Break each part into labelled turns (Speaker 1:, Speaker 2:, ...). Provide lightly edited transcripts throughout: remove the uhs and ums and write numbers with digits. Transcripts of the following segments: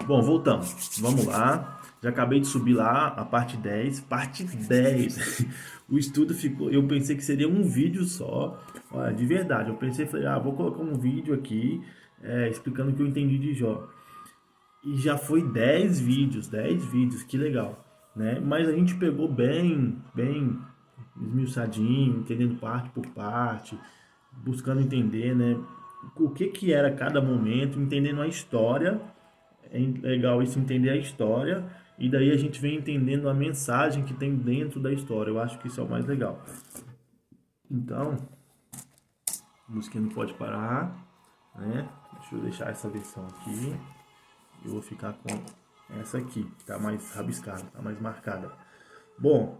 Speaker 1: Bom, voltamos. Vamos lá. Já acabei de subir lá a parte 10. Parte 10. O estudo ficou. Eu pensei que seria um vídeo só. Olha, de verdade. Eu pensei, falei, vou colocar um vídeo aqui explicando o que eu entendi de Jó. E já foi 10 vídeos. 10 vídeos, que legal. Né? Mas a gente pegou bem esmiuçadinho, entendendo parte por parte, buscando entender, né? O que que era cada momento, entendendo a história. É legal isso, entender a história, e daí a gente vem entendendo a mensagem que tem dentro da história. Eu acho que isso é o mais legal. Então, a música não pode parar, né? Deixa eu deixar essa versão aqui. Eu vou ficar com essa aqui, que tá mais rabiscada, tá mais marcada. Bom,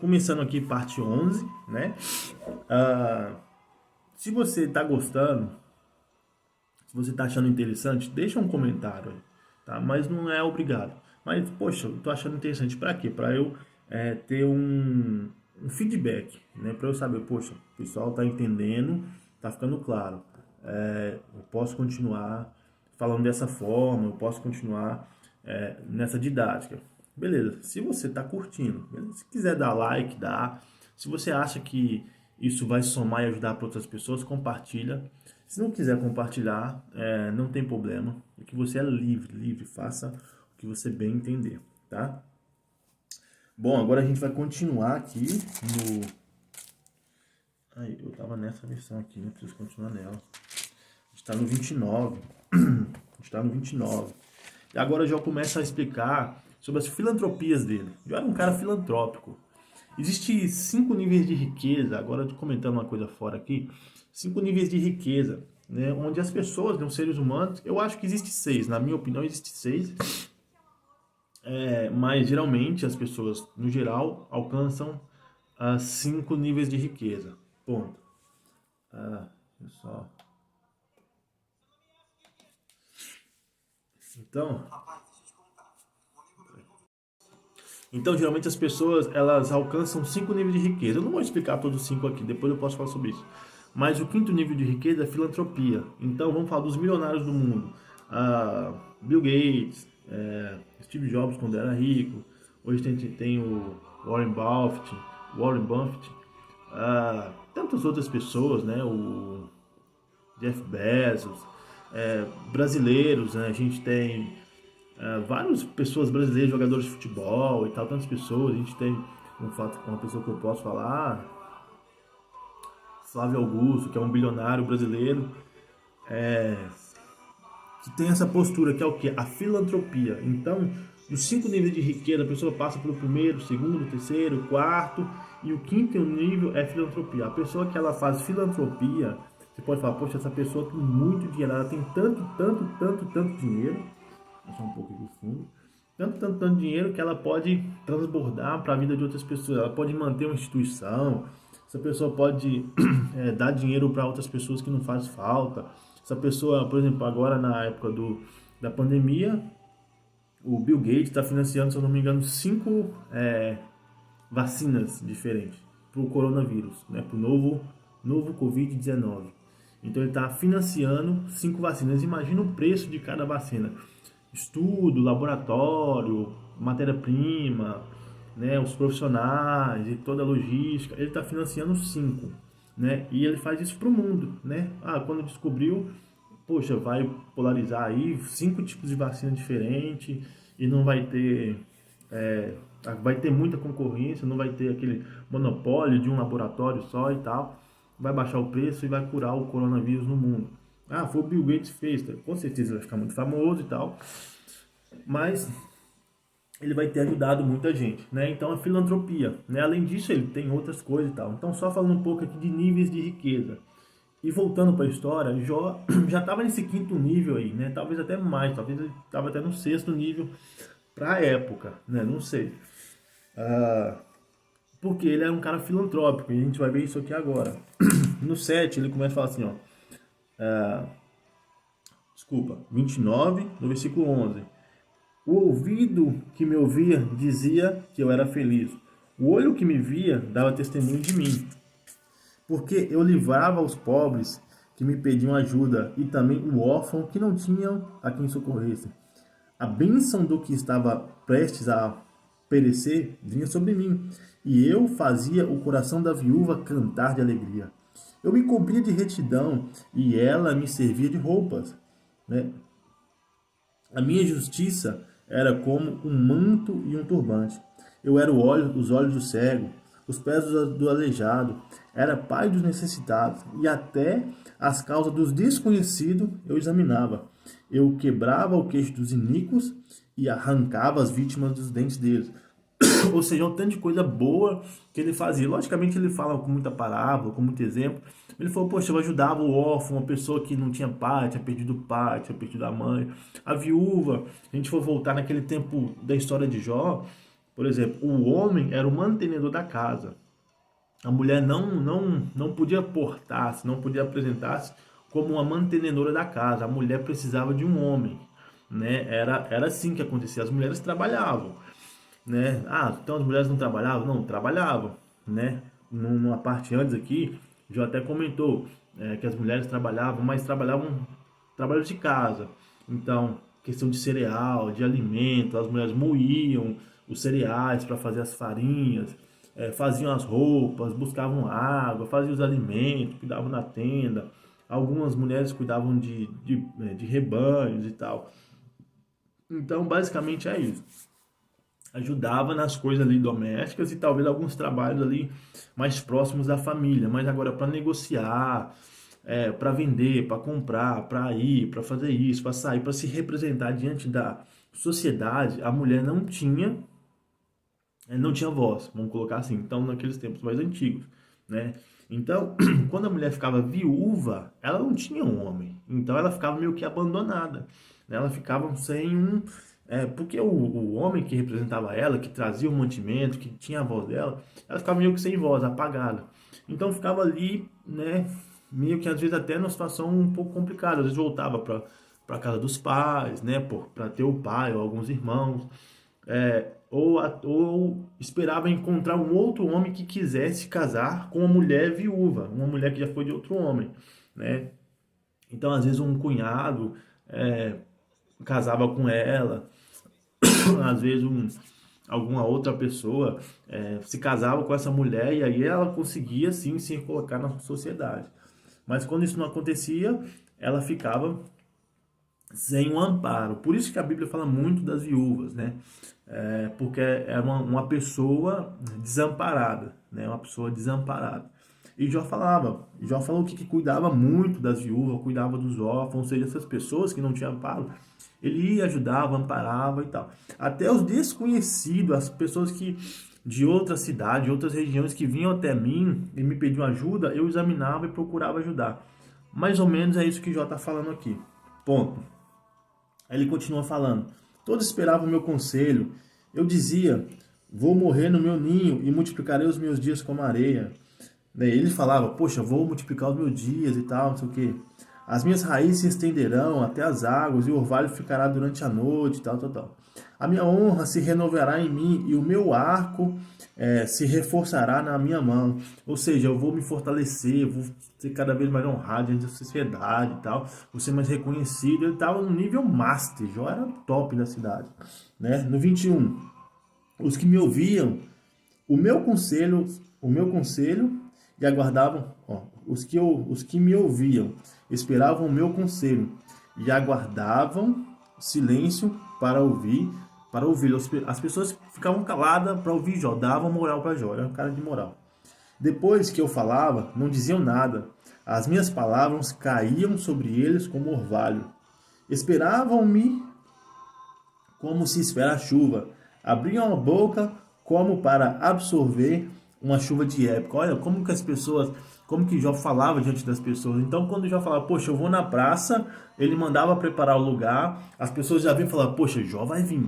Speaker 1: começando aqui parte 11, né? Se você tá gostando, se você tá achando interessante, deixa um comentário aí, tá? Mas não é obrigado. Mas, poxa, eu tô achando interessante para quê? Para eu ter um feedback, né? Para eu saber, poxa, o pessoal tá entendendo, tá ficando claro. Eu posso continuar falando dessa forma, eu posso continuar nessa didática. Beleza, se você tá curtindo, beleza? Se quiser dar like, dá. Se você acha que isso vai somar e ajudar para outras pessoas, compartilha. Se não quiser compartilhar, não tem problema. É que você é livre, faça o que você bem entender, tá? Bom, agora a gente vai continuar aqui no... Aí, eu tava nessa versão aqui, né? Preciso continuar nela. A gente tá no 29. A gente tá no 29. E agora já começa a explicar sobre as filantropias dele. Já era um cara filantrópico. Existem 5 níveis de riqueza, agora tô comentando uma coisa fora aqui, 5 níveis de riqueza, né, onde as pessoas, né, os seres humanos, eu acho que existe 6, na minha opinião existe 6, mas geralmente as pessoas, no geral, alcançam 5 níveis de riqueza, ponto. Deixa eu só... Então, geralmente as pessoas elas alcançam 5 níveis de riqueza. Eu não vou explicar todos os 5 aqui, depois eu posso falar sobre isso. Mas o quinto nível de riqueza é filantropia. Então, vamos falar dos milionários do mundo. Bill Gates, Steve Jobs quando era rico. Hoje tem o Warren Buffett, tantas outras pessoas, né? O Jeff Bezos, brasileiros, né? A gente tem várias pessoas brasileiras, jogadores de futebol e tal, tantas pessoas. A gente tem uma pessoa que eu posso falar, Flávio Augusto, que é um bilionário brasileiro, que tem essa postura, que é o que? A filantropia. Então, nos 5 níveis de riqueza, a pessoa passa pelo primeiro, segundo, terceiro, quarto, e o quinto nível é filantropia. A pessoa que ela faz filantropia, você pode falar, poxa, essa pessoa tem muito dinheiro, ela tem tanto dinheiro, deixar um pouco de fundo, tanto dinheiro que ela pode transbordar para a vida de outras pessoas, ela pode manter uma instituição, essa pessoa pode dar dinheiro para outras pessoas que não faz falta. Essa pessoa, por exemplo, agora na época da pandemia, o Bill Gates está financiando, se eu não me engano, 5 vacinas diferentes para o coronavírus, né, para o novo Covid-19. Então ele está financiando 5 vacinas. Imagina o preço de cada vacina. Estudo, laboratório, matéria-prima, né, os profissionais e toda a logística. Ele está financiando 5. Né? E ele faz isso para o mundo, né? Quando descobriu, poxa, vai polarizar aí 5 tipos de vacina diferentes e não vai ter, vai ter muita concorrência, não vai ter aquele monopólio de um laboratório só e tal. Vai baixar o preço e vai curar o coronavírus no mundo. Foi o Bill Gates que fez, com certeza ele vai ficar muito famoso e tal, mas ele vai ter ajudado muita gente, né? Então a filantropia, né? Além disso, ele tem outras coisas e tal. Então, só falando um pouco aqui de níveis de riqueza. E voltando para a história, Jó já estava nesse quinto nível aí, né? Talvez até mais, talvez ele estava até no sexto nível para a época, né? Não sei. Porque ele era um cara filantrópico, e a gente vai ver isso aqui agora. No 7, ele começa a falar assim, ó. Desculpa, 29, no versículo 11. O ouvido que me ouvia dizia que eu era feliz. O olho que me via dava testemunho de mim. Porque eu livrava os pobres que me pediam ajuda e também o órfão que não tinham a quem socorresse. A bênção do que estava prestes a perecer vinha sobre mim, e eu fazia o coração da viúva cantar de alegria. Eu me cobria de retidão, e ela me servia de roupas, né? A minha justiça era como um manto e um turbante. Eu era os olhos do cego, os pés do aleijado, era pai dos necessitados, e até as causas dos desconhecidos eu examinava. Eu quebrava o queixo dos iníquos e arrancava as vítimas dos dentes deles. Ou seja, um tanto de coisa boa que ele fazia. Logicamente ele fala com muita parábola, com muito exemplo. Ele falou, poxa, eu ajudava o órfão, uma pessoa que não tinha pai, tinha perdido a mãe. A viúva, se a gente for voltar naquele tempo da história de Jó, por exemplo, o homem era o mantenedor da casa. A mulher não podia portar-se, não podia apresentar-se como uma mantenedora da casa. A mulher precisava de um homem, né? Era assim que acontecia. As mulheres trabalhavam, né? Ah, então as mulheres não trabalhavam? Não, trabalhavam, né? Numa parte antes aqui, já até comentou que as mulheres trabalhavam, mas trabalhavam trabalho de casa. Então, questão de cereal, de alimento, as mulheres moíam os cereais para fazer as farinhas, faziam as roupas, buscavam água, faziam os alimentos, cuidavam da tenda. Algumas mulheres cuidavam de rebanhos e tal. Então, basicamente é isso. Ajudava nas coisas ali domésticas e talvez alguns trabalhos ali mais próximos da família, mas agora para negociar, para vender, para comprar, para ir, para fazer isso, para sair, para se representar diante da sociedade, a mulher não tinha voz, vamos colocar assim. Então, naqueles tempos mais antigos, né? Então, quando a mulher ficava viúva, ela não tinha um homem, então ela ficava meio que abandonada, né? Ela ficava sem um porque o homem que representava ela, que trazia o mantimento, que tinha a voz dela, ela ficava meio que sem voz, apagada. Então ficava ali, né, meio que às vezes até numa situação um pouco complicada. Às vezes voltava para casa dos pais, né, para ter o pai ou alguns irmãos, ou esperava encontrar um outro homem que quisesse casar com uma mulher viúva, uma mulher que já foi de outro homem, né. Então às vezes um cunhado casava com ela, às vezes alguma outra pessoa se casava com essa mulher e aí ela conseguia sim se colocar na sociedade. Mas quando isso não acontecia, ela ficava sem um amparo. Por isso que a Bíblia fala muito das viúvas, né? Porque é uma pessoa desamparada, né? Uma pessoa desamparada. E Jó falou que cuidava muito das viúvas, cuidava dos órfãos, ou seja, essas pessoas que não tinham amparo, ele ia, ajudava, amparava e tal. Até os desconhecidos, as pessoas que de outra cidade, de outras regiões que vinham até mim e me pediam ajuda, eu examinava e procurava ajudar. Mais ou menos é isso que Jó está falando aqui. Ponto. Aí ele continua falando. Todos esperavam o meu conselho. Eu dizia, vou morrer no meu ninho e multiplicarei os meus dias como areia. Daí ele falava, poxa, vou multiplicar os meus dias e tal, não sei o quê. As minhas raízes se estenderão até as águas e o orvalho ficará durante a noite, tal, tal, tal. A minha honra se renovará em mim e o meu arco se reforçará na minha mão. Ou seja, eu vou me fortalecer, vou ser cada vez mais honrado diante da sociedade e tal, vou ser mais reconhecido. Ele estava no nível master, Jó era top da cidade. Né? No 21, os que me ouviam, o meu conselho e aguardavam, os que me ouviam, esperavam o meu conselho e aguardavam silêncio para ouvir. As pessoas ficavam caladas para ouvir Jó, davam moral para Jó, era um cara de moral. Depois que eu falava, não diziam nada. As minhas palavras caíam sobre eles como orvalho. Esperavam-me como se espera a chuva. Abriam a boca como para absorver uma chuva de época. Olha como que as pessoas, como que Jó falava diante das pessoas. Então quando Jó falava, poxa, eu vou na praça, ele mandava preparar o lugar, as pessoas já vinham falar, poxa, Jó vai vir,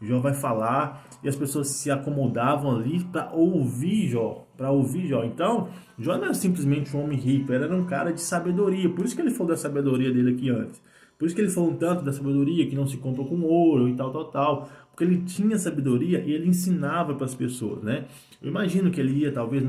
Speaker 1: Jó vai falar, e as pessoas se acomodavam ali para ouvir Jó, Então, Jó não era simplesmente um homem rico, ele era um cara de sabedoria, por isso que ele falou da sabedoria dele aqui antes. Por isso que ele falou tanto da sabedoria que não se compra com ouro e tal, tal, tal. Porque ele tinha sabedoria e ele ensinava para as pessoas, né? Eu imagino que ele ia talvez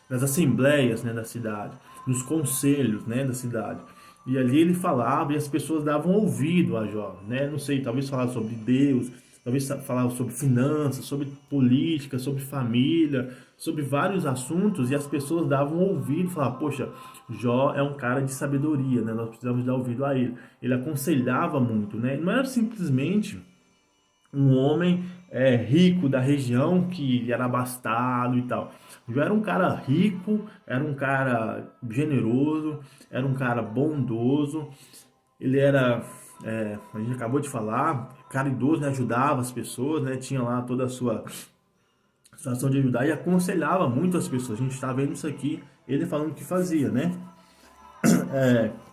Speaker 1: nas assembleias, né, da cidade, nos conselhos, né, da cidade. E ali ele falava e as pessoas davam ouvido a Jó, né? Não sei, talvez falava sobre Deus, talvez falava sobre finanças, sobre política, sobre família, sobre vários assuntos, e as pessoas davam ouvido, falavam, poxa, Jó é um cara de sabedoria, né? Nós precisamos dar ouvido a ele. Ele aconselhava muito, né? Não era simplesmente um homem rico da região que era abastado e tal. Já era um cara rico, era um cara generoso, era um cara bondoso. Ele era, a gente acabou de falar, caridoso, né? Ajudava as pessoas, né? Tinha lá toda a sua situação de ajudar e aconselhava muito as pessoas. A gente está vendo isso aqui, ele falando que fazia, né?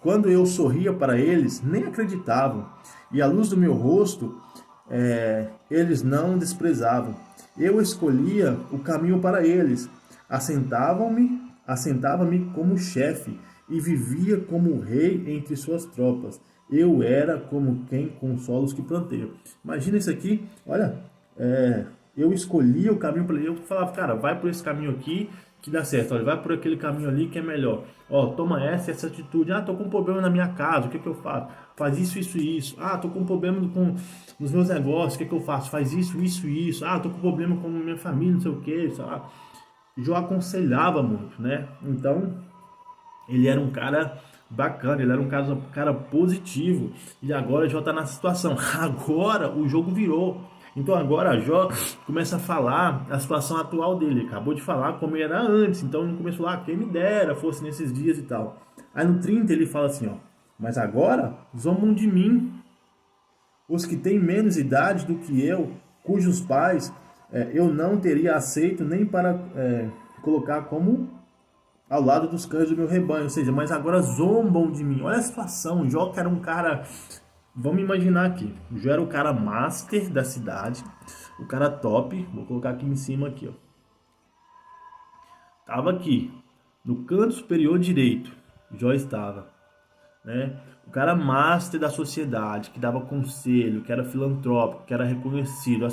Speaker 1: Quando eu sorria para eles, nem acreditavam, e a luz do meu rosto eles não desprezavam. Eu escolhia o caminho para eles, assentava-me como chefe e vivia como rei entre suas tropas. Eu era como quem consola os que planteiam. Imagina isso aqui, olha, eu escolhia o caminho para ele. Eu falava, cara, vai por esse caminho aqui que dá certo. Olha, vai por aquele caminho ali que é melhor. Ó, toma essa atitude. Ah, tô com um problema na minha casa, o que que eu faço? Faz isso, isso e isso. Ah, tô com um problema nos meus negócios, o que que eu faço? Faz isso, isso e isso. Ah, tô com um problema com minha família, não sei o que, sei lá. Jó aconselhava muito, né? Então, ele era um cara bacana, ele era um cara positivo. E agora Jó tá nessa situação. Agora o jogo virou. Então agora Jó começa a falar a situação atual dele. Ele acabou de falar como era antes. Então no começo lá, quem me dera fosse nesses dias e tal. Aí no 30 ele fala assim, ó. Mas agora zombam de mim os que têm menos idade do que eu, cujos pais eu não teria aceito nem para colocar como ao lado dos cães do meu rebanho, ou seja, mas agora zombam de mim. Olha a situação, Jó que era um cara, vamos imaginar aqui, Jó era o cara master da cidade, o cara top, vou colocar aqui em cima aqui, ó. Tava aqui, no canto superior direito, Jó estava, né? O cara master da sociedade, que dava conselho, que era filantrópico, que era reconhecido.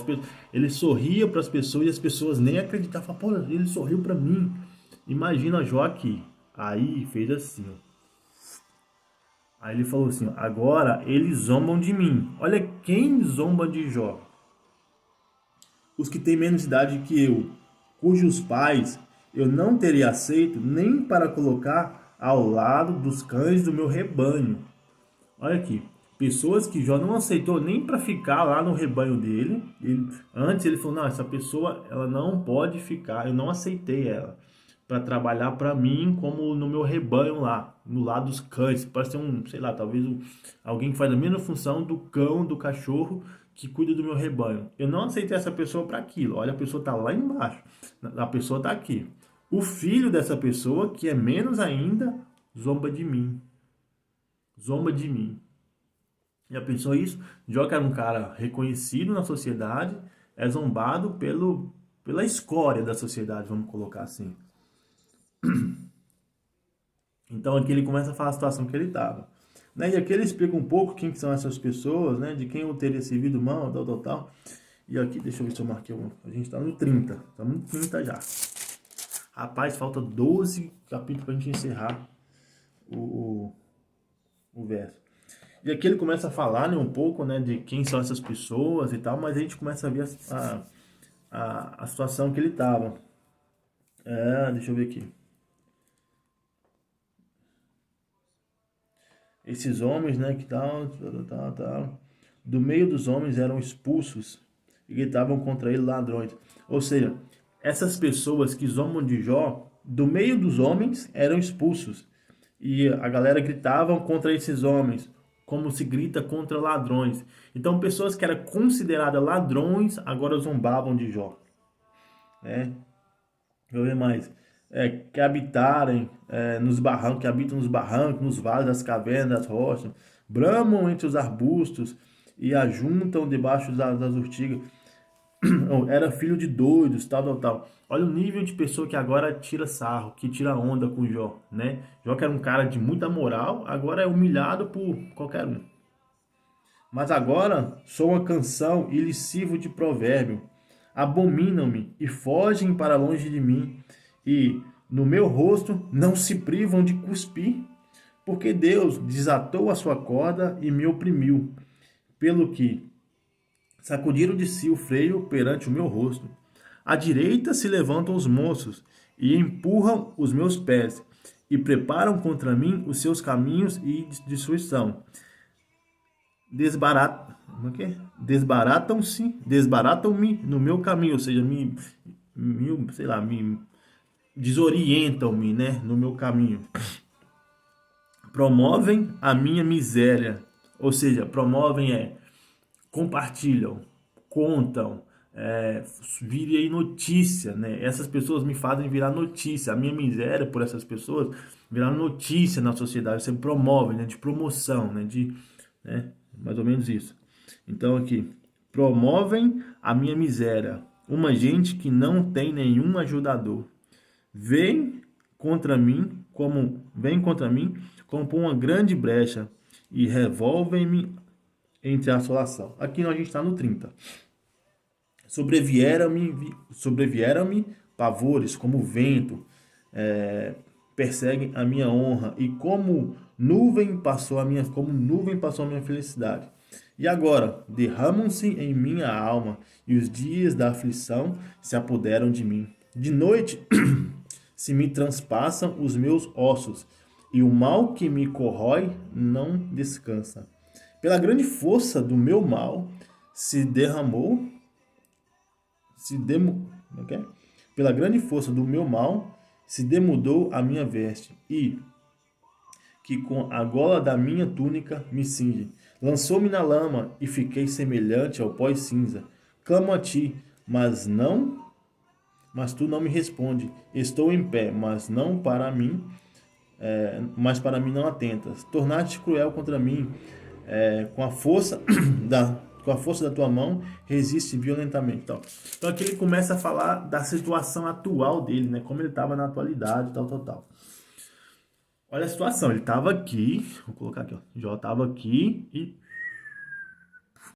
Speaker 1: Ele sorria para as pessoas e as pessoas nem acreditavam. Pô, ele sorriu para mim. Imagina Jó aqui. Aí fez assim, ó. Aí ele falou assim, ó, agora eles zombam de mim. Olha quem zomba de Jó. Os que têm menos idade que eu, cujos pais eu não teria aceito nem para colocar ao lado dos cães do meu rebanho. Olha aqui, pessoas que Jó não aceitou nem para ficar lá no rebanho dele. Antes ele falou, não, essa pessoa ela não pode ficar, eu não aceitei ela para trabalhar para mim como no meu rebanho lá, no lado dos cães. Pode ser sei lá, talvez alguém que faz a mesma função do cão, do cachorro que cuida do meu rebanho. Eu não aceitei essa pessoa para aquilo. Olha, a pessoa tá lá embaixo, a pessoa tá aqui. O filho dessa pessoa, que é menos ainda, zomba de mim. Zomba de mim. Já pensou isso? Jó, que era um cara reconhecido na sociedade, é zombado pela escória da sociedade, vamos colocar assim. Então aqui ele começa a falar a situação que ele estava. Né? E aqui ele explica um pouco quem que são essas pessoas, né? De quem eu teria servido mão, tal. E aqui, deixa eu ver se eu marquei um. A gente está no 30. Estamos no 30 já. Rapaz, falta 12 capítulos para a gente encerrar o verso. E aqui ele começa a falar, né, um pouco, né, de quem são essas pessoas e tal, mas a gente começa a ver a situação que ele estava. Deixa eu ver aqui. Esses homens, né, que tal. Do meio dos homens eram expulsos e gritavam contra ele ladrões. Ou seja, essas pessoas que zombam de Jó, do meio dos homens eram expulsos. E a galera gritava contra esses homens, como se grita contra ladrões. Então, pessoas que eram consideradas ladrões, agora zombavam de Jó. Deixa eu ver mais. Que habitarem nos barrancos, que habitam nos barrancos, nos vales das cavernas, das rochas, bramam entre os arbustos e ajuntam debaixo das urtigas. Era filho de doidos, tal. Olha o nível de pessoa que agora tira sarro, que tira onda com Jó, né? Jó, que era um cara de muita moral, agora é humilhado por qualquer um. Mas agora sou uma canção e lhes sirvo de provérbio. Abominam-me e fogem para longe de mim, e no meu rosto não se privam de cuspir. Porque Deus desatou a sua corda e me oprimiu, pelo que sacudiram de si o freio perante o meu rosto. À direita se levantam os moços e empurram os meus pés e preparam contra mim os seus caminhos e destruição. Como é que é? Desbaratam-me no meu caminho, ou seja, sei lá, me desorientam-me, né, no meu caminho. Promovem a minha miséria, ou seja, compartilham, contam, vire aí notícia, né? Essas pessoas me fazem virar notícia. A minha miséria por essas pessoas virar notícia na sociedade. Você promove, né? De promoção, né? Mais ou menos isso. Então aqui, promovem a minha miséria. Uma gente que não tem nenhum ajudador. Vem contra mim como por uma grande brecha e revolvem-me entre a assolação. Aqui a gente está no 30. Sobrevieram-me pavores como vento, perseguem a minha honra e como nuvem passou a minha felicidade. E agora derramam-se em minha alma e os dias da aflição se apoderam de mim. De noite se me transpassam os meus ossos e o mal que me corrói não descansa. Pela grande força do meu mal okay? Pela grande força do meu mal se demudou a minha veste e que com a gola da minha túnica me cinge. Lançou-me na lama e fiquei semelhante ao pó e cinza. Clamo a ti, mas tu não me responde. Estou em pé, mas para mim não atentas. Tornaste cruel contra mim, com a força da tua mão, resiste violentamente. Então aqui ele começa a falar da situação atual dele, né? Como ele estava na atualidade, tal. Olha a situação, ele estava aqui, vou colocar aqui, ó. Jó estava aqui e